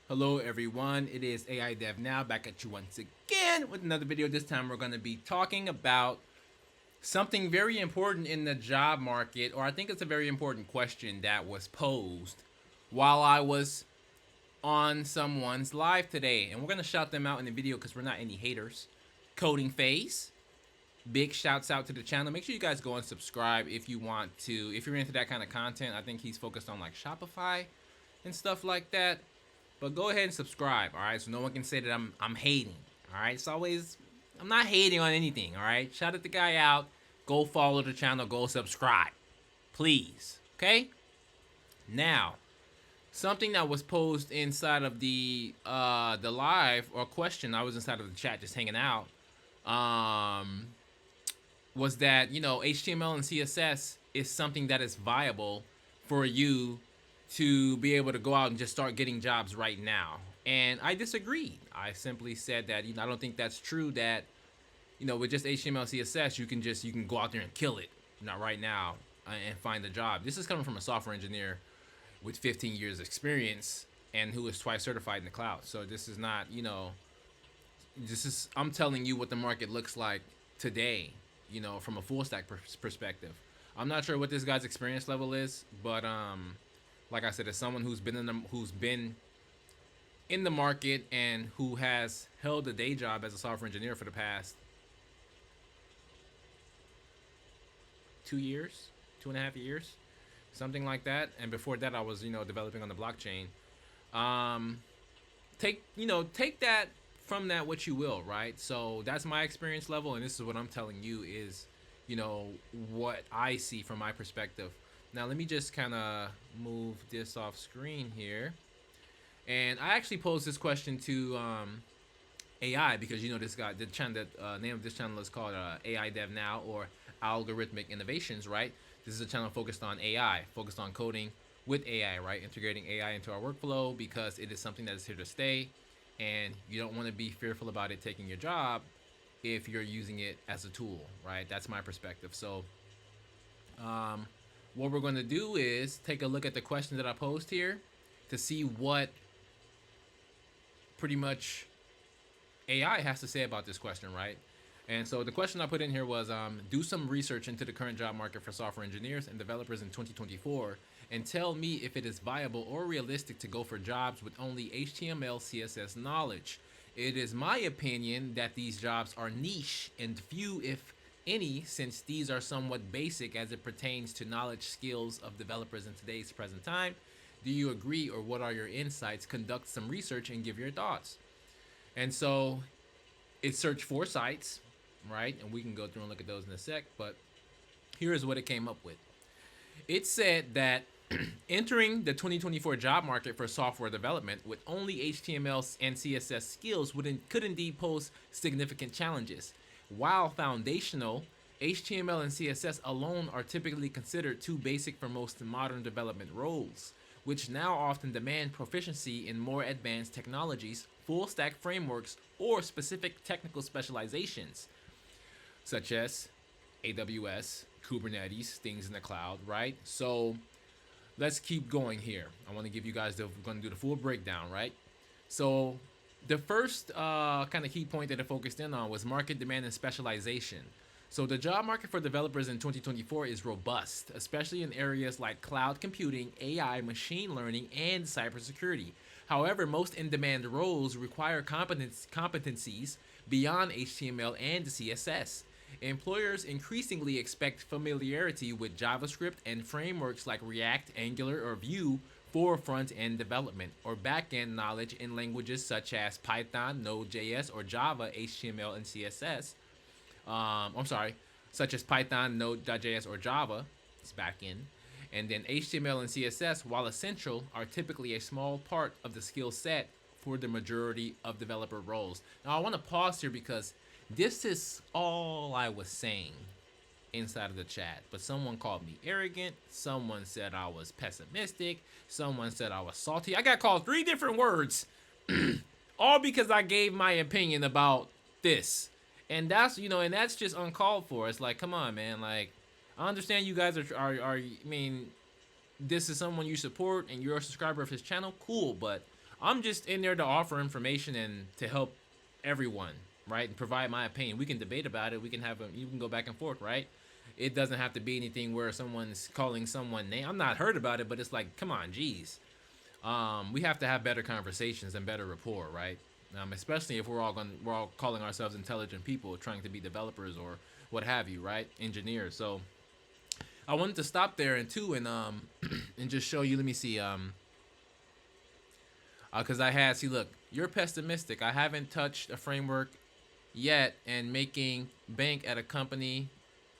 Hello everyone, it is AI Dev Now back at you once again with another video. This time we're going to be talking about something very important in the job market, or I think it's a very important question that was posed while I was on someone's live today. And we're going to shout them out in the video because we're not any haters. Coding Phase, big shouts out to the channel. Make sure you guys go and subscribe if you want to. If you're into that kind of content, I think he's focused on like Shopify and stuff like that. But go ahead and subscribe, all right? So no one can say that I'm hating, all right? It's always, I'm not hating on anything, all right? Shout out the guy out. Go follow the channel. Go subscribe, please, okay? Now, something that was posed inside of the live or question, I was inside of the chat just hanging out, was that, HTML and CSS is something that is viable for you to be able to go out and just start getting jobs right now. And I disagreed. I simply said that, I don't think that's true, that, with just HTML CSS, you can go out there and kill it, not right now, and find a job. This is coming from a software engineer with 15 years experience and who is twice certified in the cloud. So this is not, I'm telling you what the market looks like today, from a full stack perspective. I'm not sure what this guy's experience level is, but, like I said, as someone who's been in the market and who has held a day job as a software engineer for the past 2.5 years, something like that. And before that, I was, developing on the blockchain. Take that from that what you will, right? So that's my experience level, and this is what I'm telling you is, what I see from my perspective. Now let me just kind of move this off screen here. And I actually posed this question to AI because this guy, the channel, name of this channel is called AI Dev Now, or Algorithmic Innovations, right? This is a channel focused on AI, focused on coding with AI, right? Integrating AI into our workflow because it is something that is here to stay, and you don't want to be fearful about it taking your job if you're using it as a tool, right? That's my perspective. So, what we're going to do is take a look at the question that I posed here to see what pretty much AI has to say about this question, right? And so the question I put in here was, do some research into the current job market for software engineers and developers in 2024 and tell me if it is viable or realistic to go for jobs with only HTML, CSS knowledge. It is my opinion that these jobs are niche and few, if any, since these are somewhat basic as it pertains to knowledge skills of developers in today's present time. Do you agree, or what are your insights? Conduct some research and give your thoughts. And so it searched 4 sites, right? And we can go through and look at those in a sec, but here is what it came up with. It said that entering the 2024 job market for software development with only HTML and CSS skills could indeed pose significant challenges. While foundational, HTML and CSS alone are typically considered too basic for most modern development roles, which now often demand proficiency in more advanced technologies, full-stack frameworks, or specific technical specializations, such as AWS, Kubernetes, things in the cloud, right? So let's keep going here. I want to give you guys we're going to do the full breakdown, right? So the first kind of key point that it focused in on was market demand and specialization. So the job market for developers in 2024 is robust, especially in areas like cloud computing, AI, machine learning, and cybersecurity. However, most in-demand roles require competencies beyond HTML and CSS. Employers increasingly expect familiarity with JavaScript and frameworks like React, Angular, or Vue for front-end development, or back-end knowledge in languages such as Python, Node.js, or Java, HTML, and CSS. Such as Python, Node.js, or Java, it's back-end. And then HTML and CSS, while essential, are typically a small part of the skill set for the majority of developer roles. Now, I want to pause here because this is all I was saying inside of the chat, but someone called me arrogant, someone said I was pessimistic, someone said I was salty. I got called 3 different words all because I gave my opinion about this. And that's just uncalled for. It's like, come on, man. Like, I understand you guys I mean, this is someone you support and you're a subscriber of his channel, cool, but I'm just in there to offer information and to help everyone, right? And provide my opinion. We can debate about it. We can have you can go back and forth, right? It doesn't have to be anything where someone's calling someone name. I'm not hurt about it, but it's like, come on, geez. We have to have better conversations and better rapport, right? Especially if we're all calling ourselves intelligent people, trying to be developers or what have you, right? Engineers. So I wanted to stop there and too, and and just show you. Let me see. Because I had see, look, you're pessimistic. I haven't touched a framework yet, and making bank at a company.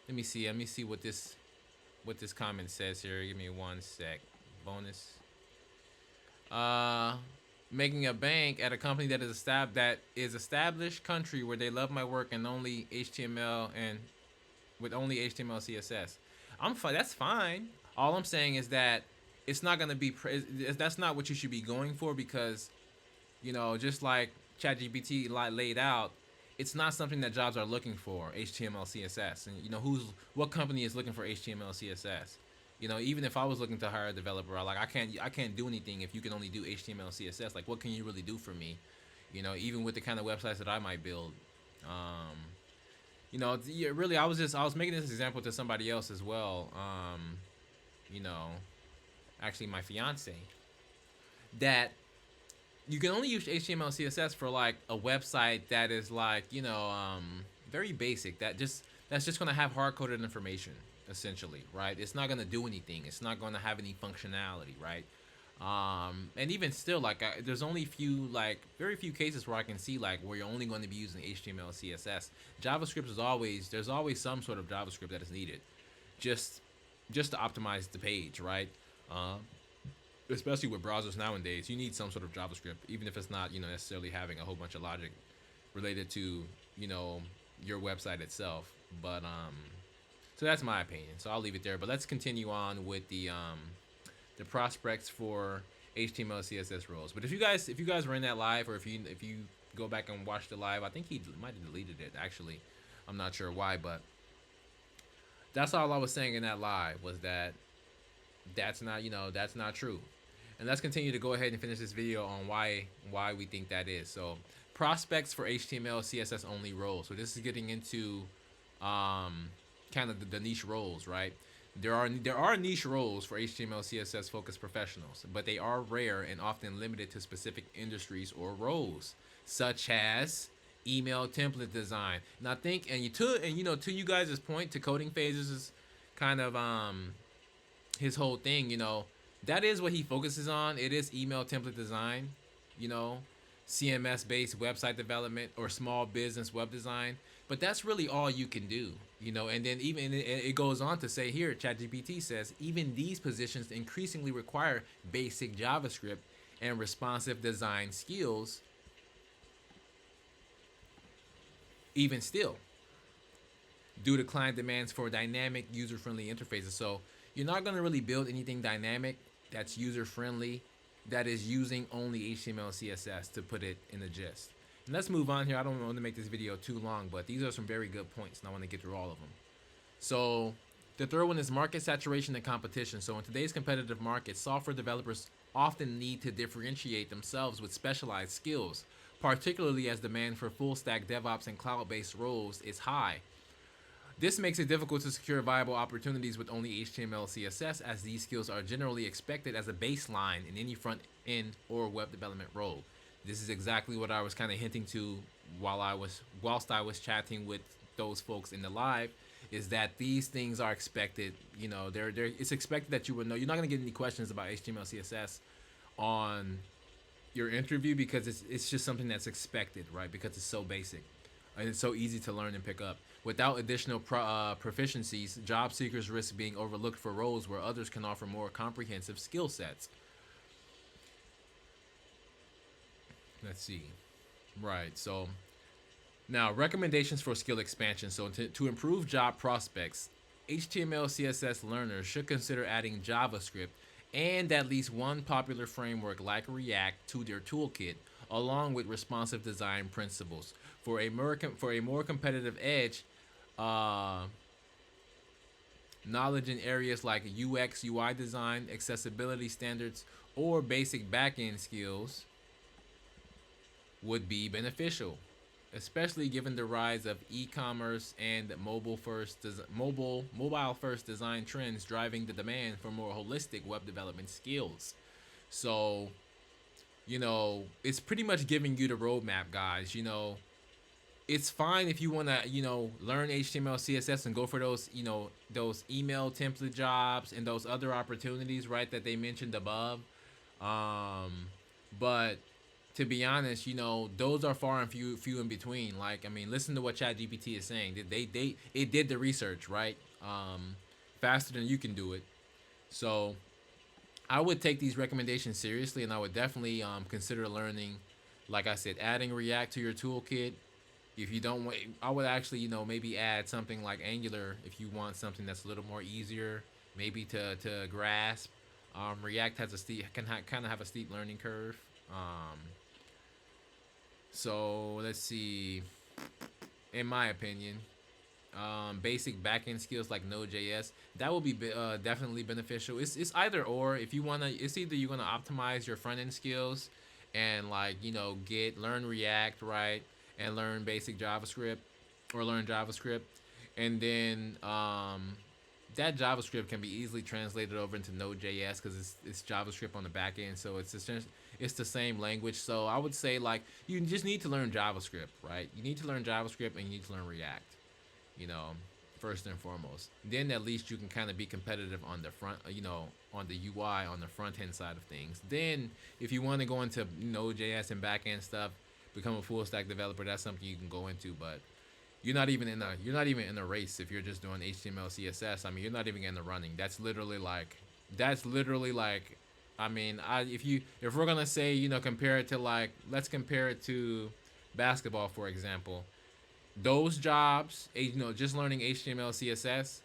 Let me see. Let me see what this comment says here. Give me one sec. Bonus. Uh, Making a bank at a company that is established country where they love my work and only HTML and with only HTML CSS. I'm fine. That's fine. All I'm saying is that it's not gonna be. That's not what you should be going for because, just like ChatGPT laid out, it's not something that jobs are looking for. HTML CSS, and what company is looking for HTML CSS? Even if I was looking to hire a developer, I can't do anything if you can only do HTML CSS. Like, what can you really do for me? Even with the kind of websites that I might build. Really, I was making this example to somebody else as well. You know, Actually, my fiance, that you can only use HTML CSS for like a website that is like very basic. That's just gonna have hard coded information essentially, right? It's not gonna do anything. It's not gonna have any functionality, right? And even still, like there's only very few cases where I can see like where you're only going to be using HTML, CSS. JavaScript there's always some sort of JavaScript that is needed, just to optimize the page, right? Uh, Especially with browsers nowadays, you need some sort of JavaScript, even if it's not necessarily having a whole bunch of logic related to your website itself. But so that's my opinion. So I'll leave it there. But let's continue on with the prospects for HTML CSS roles. But if you guys were in that live, or if you go back and watch the live, I think he might have deleted it actually. I'm not sure why, but that's all I was saying in that live was that that's not true. And let's continue to go ahead and finish this video on why we think that is. So prospects for HTML CSS only roles. So this is getting into kind of the niche roles, right? There are niche roles for HTML CSS focused professionals, but they are rare and often limited to specific industries or roles, such as email template design. And I think to you guys' point, to coding phases is kind of his whole thing, that is what he focuses on. It is email template design, CMS based website development or small business web design. But that's really all you can do, and then even it goes on to say here, ChatGPT says, even these positions increasingly require basic JavaScript and responsive design skills, even still, due to client demands for dynamic, user-friendly interfaces. So you're not going to really build anything dynamic that's user-friendly that is using only HTML, CSS, to put it in the gist. And let's move on here. I don't want to make this video too long, but these are some very good points, and I want to get through all of them. So the third one is market saturation and competition. So in today's competitive market, software developers often need to differentiate themselves with specialized skills, particularly as demand for full-stack DevOps and cloud-based roles is high. This makes it difficult to secure viable opportunities with only HTML, CSS, as these skills are generally expected as a baseline in any front-end or web development role. This is exactly what I was kind of hinting to whilst I was chatting with those folks in the live, is that these things are expected. It's expected that you would know. You're not going to get any questions about HTML, CSS on your interview because it's just something that's expected, right? Because it's so basic and it's so easy to learn and pick up. Without additional proficiencies, job seekers risk being overlooked for roles where others can offer more comprehensive skill sets. Let's see. Right, so now recommendations for skill expansion. So to improve job prospects, HTML, CSS learners should consider adding JavaScript and at least one popular framework like React to their toolkit, along with responsive design principles. For a more competitive edge, knowledge in areas like UX, UI design, accessibility standards, or basic backend skills would be beneficial, especially given the rise of e-commerce and mobile first design trends driving the demand for more holistic web development skills. So, it's pretty much giving you the roadmap, guys. It's fine if you want to, learn HTML, CSS and go for those, those email template jobs and those other opportunities, right, that they mentioned above. Um, but to be honest, those are far and few in between. Like, I mean, listen to what ChatGPT is saying. It did the research, right? Faster than you can do it. So I would take these recommendations seriously, and I would definitely consider learning, like I said, adding React to your toolkit. If you don't want, I would actually, maybe add something like Angular if you want something that's a little more easier, maybe to grasp. React has a kind of have a steep learning curve. So let's see. In my opinion, basic backend skills like Node.js, that will be definitely beneficial. It's either or. If you wanna, it's either you're gonna optimize your front end skills and like learn React, right, and learn basic JavaScript, or learn JavaScript, and then that JavaScript can be easily translated over into Node.js because it's JavaScript on the back end, so it's the same language. So I would say like you just need to learn JavaScript, right? You need to learn JavaScript and you need to learn React, you know, first and foremost. Then at least you can kind of be competitive on the front, on the UI, on the front end side of things. Then if you want to go into Node.js and back end stuff, become a full stack developer, that's something you can go into. But you're not even in a race if you're just doing HTML CSS. I mean, you're not even in the running. That's literally like I mean, if we're gonna say, compare it to, like, let's compare it to basketball, for example. Those jobs, just learning HTML CSS,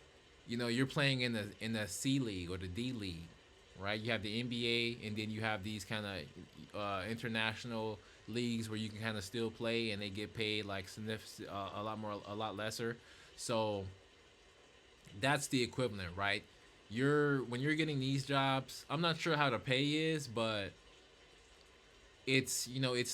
you're playing in the C League or the D League, right? You have the NBA, and then you have these kind of international leagues where you can kind of still play, and they get paid like a lot lesser. So that's the equivalent, right? When you're getting these jobs, I'm not sure how the pay is, but it's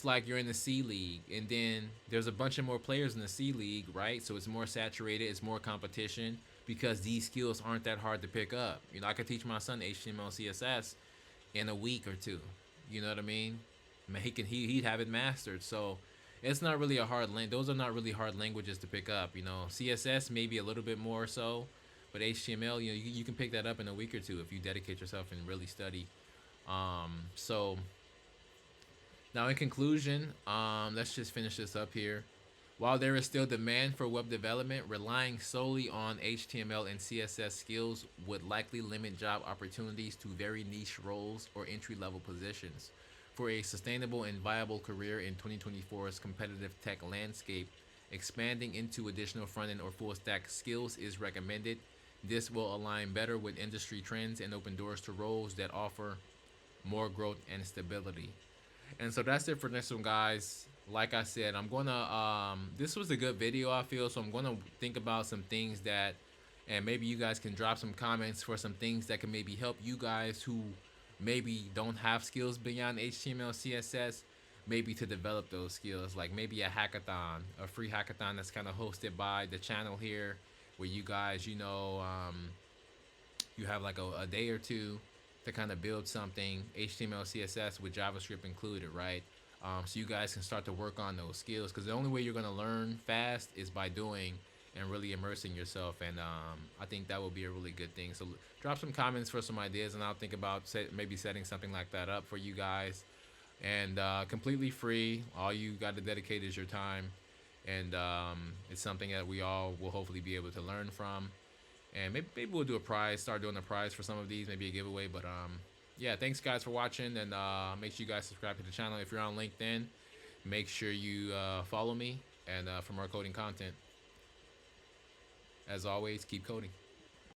like you're in the C League, and then there's a bunch of more players in the C League, right? So it's more saturated, it's more competition because these skills aren't that hard to pick up. I could teach my son HTML CSS in a week or two. You know what I mean? I mean, he'd have it mastered. So it's not really a hard those are not really hard languages to pick up. CSS maybe a little bit more so, but HTML, you can pick that up in a week or two if you dedicate yourself and really study. So now, in conclusion, let's just finish this up here. While there is still demand for web development, relying solely on HTML and CSS skills would likely limit job opportunities to very niche roles or entry level positions. For a sustainable and viable career in 2024's competitive tech landscape, expanding into additional front end or full stack skills is recommended. This will align better with industry trends and open doors to roles that offer more growth and stability. And so that's it for this one, guys. Like I said, I'm gonna this was a good video, I feel, so I'm gonna think about some things that, and maybe you guys can drop some comments for some things that can maybe help you guys who maybe don't have skills beyond HTML CSS, maybe to develop those skills, like maybe a hackathon, a free hackathon that's kind of hosted by the channel here, where you guys, you have like a day or two to kind of build something HTML, CSS with JavaScript included, right? So you guys can start to work on those skills, because the only way you're going to learn fast is by doing and really immersing yourself. And I think that will be a really good thing. So drop some comments for some ideas, and I'll think about maybe setting something like that up for you guys. And completely free. All you got to dedicate is your time. And it's something that we all will hopefully be able to learn from. And maybe we'll do a prize, start doing a prize for some of these, maybe a giveaway. But yeah, thanks guys for watching, and make sure you guys subscribe to the channel. If you're on LinkedIn, make sure you follow me and for more coding content. As always, keep coding.